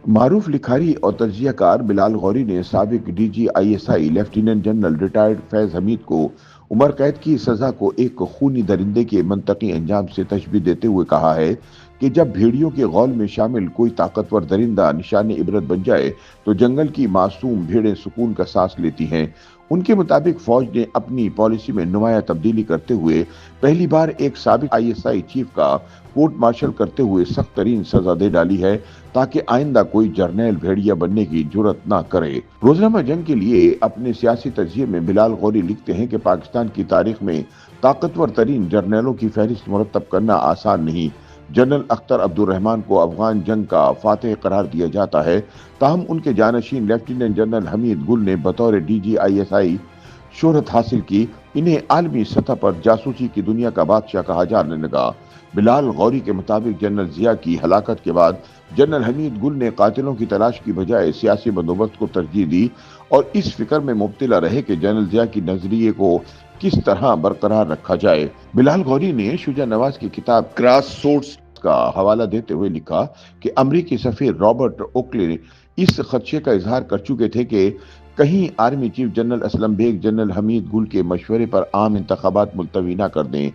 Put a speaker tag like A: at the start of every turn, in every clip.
A: معروف لکھاری اور تجزیہ کار بلال غوری نے سابق D G I S I lieutenant general retired Faiz Hameed کو عمر قید کی سزا کو ایک خونی درندے کے منطقی انجام سے تشبیہ دیتے ہوئے کہا ہے کہ جب بھیڑیوں کے غول میں شامل کوئی طاقتور درندہ نشان عبرت بن جائے تو جنگل کی معصوم بھیڑیں سکون کا سانس لیتی ہیں۔ ان کے مطابق فوج نے اپنی پالیسی میں نمایاں تبدیلی کرتے ہوئے پہلی بار ایک سابق آئی ایس آئی چیف کا کورٹ مارشل کرتے ہوئے سخت ترین سزا دے ڈالی ہے تاکہ آئندہ کوئی جرنیل بھیڑیا بننے کی جرت نہ کرے۔ روزنامہ جنگ کے لیے اپنے سیاسی تجزیے میں بلال غوری لکھتے ہیں کہ پاکستان کی تاریخ میں طاقتور ترین جرنیلوں کی فہرست مرتب کرنا آسان نہیں۔ جنرل اختر عبد الرحمان کو افغان جنگ کا فاتح قرار دیا جاتا ہے، تاہم ان کے جانشین لیفٹیننٹ جنرل حمید گل نے بطور ڈی جی آئی ایس آئی شہرت حاصل کی۔ انہیں عالمی سطح پر جاسوسی کی دنیا کا بادشاہ کہا جانے لگا۔ بلال غوری کے مطابق جنرل ضیاء کی ہلاکت کے بعد جنرل حمید گل نے قاتلوں کی تلاش کی بجائے سیاسی بندوبست کو ترجیح دی اور اس فکر میں مبتلا رہے کہ جنرل ضیاء کی نظریے کو کس طرح برقرار رکھا جائے۔ بلال غوری نے شجاع نواز کی کتاب کراس سورڈز کا حوالہ دیتے ہوئے لکھا کہ امریکی سفیر رابرٹ اوکلے اس خدشے کا اظہار کر چکے تھے کہ کہیں army chief general Aslam Baig general Hamid Gul کے مشورے پر عام انتخابات ملتوی نہ کر دیں،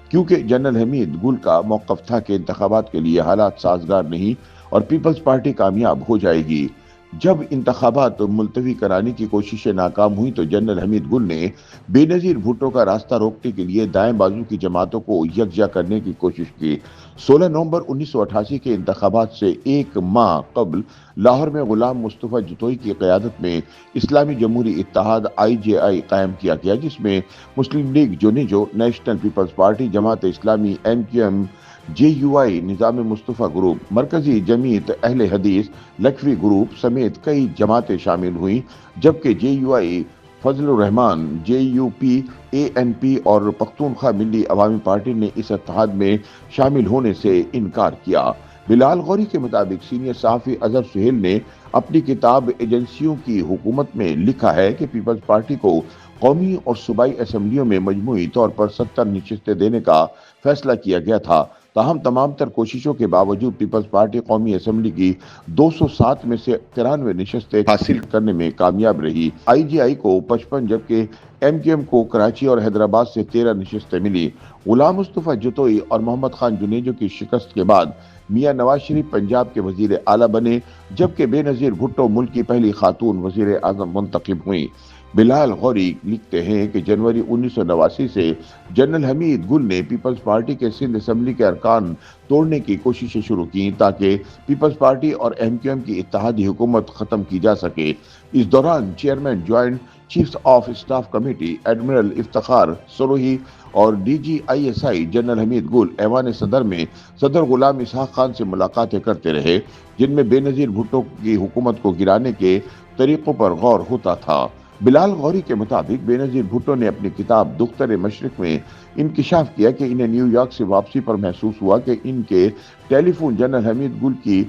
A: کیونکہ جنرل حمید گل کا موقف تھا کہ انتخابات کے لیے حالات سازگار نہیں اور پیپلز پارٹی کامیاب ہو جائے گی۔ جب انتخابات ملتوی کرانے کی کوششیں ناکام ہوئیں تو جنرل حمید گل نے بے نظیر بھٹو کا راستہ روکنے کے لیے دائیں بازو کی جماعتوں کو یکجا کرنے کی کوشش کی۔ 16 نومبر 1988 کے انتخابات سے ایک ماہ قبل لاہور میں غلام مصطفیٰ جتوئی کی قیادت میں اسلامی جمہوری اتحاد آئی جے آئی قائم کیا گیا، جس میں Muslim League Junejo, National Peoples Party, Jamaat Islami, M Q M, J U I, Nizam Mustafa group, مرکزی جمعیت اہل حدیث، لکھوی گروپ سمیت کئی جماعتیں شامل ہوئیں، جبکہ جے یو آئی، فضل الرحمان، جے یو پی، اے این پی اور پختونخوا ملی عوامی پارٹی نے اس اتحاد میں شامل ہونے سے انکار کیا۔ بلال غوری کے مطابق سینئر صحافی اظہر سہیل نے اپنی کتاب ایجنسیوں کی حکومت میں لکھا ہے کہ پیپلز پارٹی کو قومی اور صوبائی اسمبلیوں میں مجموعی طور پر 70 نشستیں دینے کا فیصلہ کیا گیا تھا، تاہم تمام تر کوششوں کے باوجود پیپلز پارٹی قومی اسمبلی کی 207 میں سے 93 نشستیں حاصل کرنے میں کامیاب رہی۔ آئی جے آئی کو 55 جبکہ ایم کیو ایم کو کراچی اور حیدرآباد سے 13 نشستیں ملی۔ غلام مصطفیٰ جتوئی اور محمد خان جنیجو کی شکست کے بعد میاں نواز شریف پنجاب کے وزیر اعلیٰ بنے، جبکہ بے نظیر بھٹو ملک کی پہلی خاتون وزیر اعظم منتخب ہوئیں۔ بلال غوری لکھتے ہیں کہ جنوری 1989 سے جنرل حمید گل نے پیپلز پارٹی کے سندھ اسمبلی کے ارکان توڑنے کی کوششیں شروع کی تاکہ پیپلز پارٹی اور ایم کیو ایم کی اتحادی حکومت ختم کی جا سکے۔ اس دوران chairman joint chiefs of staff committee admiral Iftikhar Sirohi اور D G I S I general Hamid Gul ایوان صدر میں صدر غلام اسحاق خان سے ملاقاتیں کرتے رہے، جن میں بے نظیر بھٹو کی حکومت کو گرانے کے طریقوں پر غور ہوتا تھا۔ بلال غوری کے مطابق بے نظیر بھٹو نے اپنی کتاب دختر مشرق میں انکشاف کیا کہ انہیں نیو یارک سے واپسی پر محسوس ہوا کہ ان کے ٹیلی فون جنرل حمید گل کی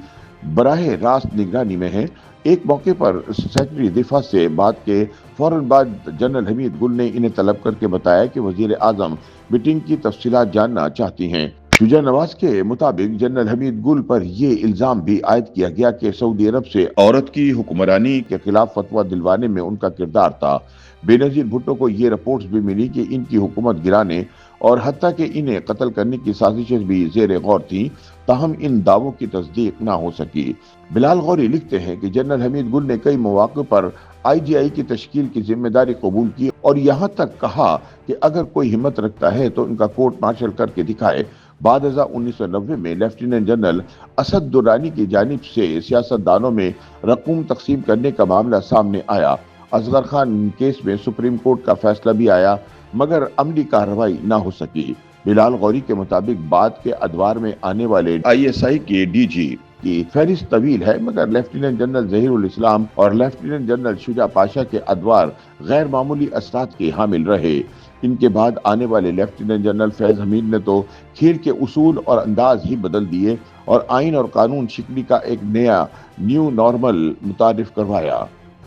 A: براہ راست نگرانی میں ہے۔ ایک موقع پر سیکرٹری دفاع سے بات کے فوراً بعد جنرل حمید گل نے انہیں طلب کر کے بتایا کہ وزیر اعظم میٹنگ کی تفصیلات جاننا چاہتی ہیں۔ شجاع نواز کے مطابق جنرل حمید گل پر یہ الزام بھی عائد کیا گیا کہ سعودی عرب سے عورت کی حکمرانی کے خلاف فتویٰ دلوانے میں ان کا کردار تھا۔ بے نظیر بھٹو کو یہ رپورٹس بھی ملی کہ ان کی حکومت گرانے اور حتیٰ کہ انہیں قتل کرنے کی سازشیں بھی زیر غور تھیں، تاہم ان دعووں کی تصدیق نہ ہو سکی۔ بلال غوری لکھتے ہیں کہ جنرل حمید گل نے کئی مواقع پر آئی جے آئی کی تشکیل کی ذمہ داری قبول کی اور یہاں تک کہا کہ اگر کوئی ہمت رکھتا ہے تو ان کا کورٹ مارشل کر کے دکھائے۔ بعد ازاں 1990 میں لیفٹیننٹ جنرل اسد درانی کی جانب سے سیاست دانوں میں رقوم تقسیم کرنے کا معاملہ سامنے آیا۔ اصغر خان کیس میں سپریم کورٹ کا فیصلہ بھی آیا مگر عملی کارروائی نہ ہو سکی۔ بلال غوری کے مطابق بعد کے ادوار میں آنے والے آئی ایس آئی کے ڈی جی کی فہرست طویل ہے مگر لیفٹیننٹ جنرل ظہیر الاسلام اور لیفٹیننٹ جنرل شجاع پاشا کے ادوار غیر معمولی اثرات کے حامل رہے۔ ان کے بعد آنے والے لیفٹیننٹ جنرل فیض حمید نے تو کھیل کے اصول اور انداز ہی بدل دیے اور آئین اور قانون شکنی کا ایک نیو نارمل متعارف کروایا۔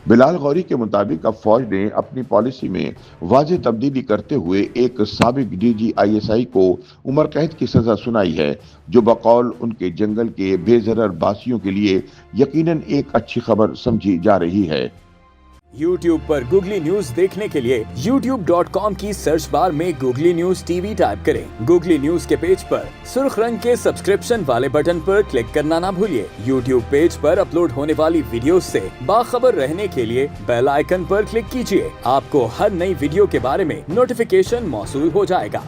A: بلال غوری کے مطابق اب فوج نے اپنی پالیسی میں واضح تبدیلی کرتے ہوئے ایک سابق ڈی جی آئی ایس آئی کو عمر قید کی سزا سنائی ہے، جو بقول ان کے جنگل کے بے ضرر باسیوں کے لیے یقیناً ایک اچھی خبر سمجھی جا رہی ہے۔
B: یوٹیوب پر گوگلی نیوز دیکھنے کے لیے youtube.com کی سرچ بار میں googly news T V type کریں۔ گوگلی نیوز کے پیج پر سرخ رنگ کے سبسکرپشن والے بٹن پر کلک کرنا نہ بھولیے۔ یوٹیوب پیج پر اپلوڈ ہونے والی ویڈیوز سے باخبر رہنے کے لیے بیل آئیکن پر کلک کیجیے۔ آپ کو ہر نئی ویڈیو کے بارے میں نوٹیفیکیشن موصول ہو جائے گا۔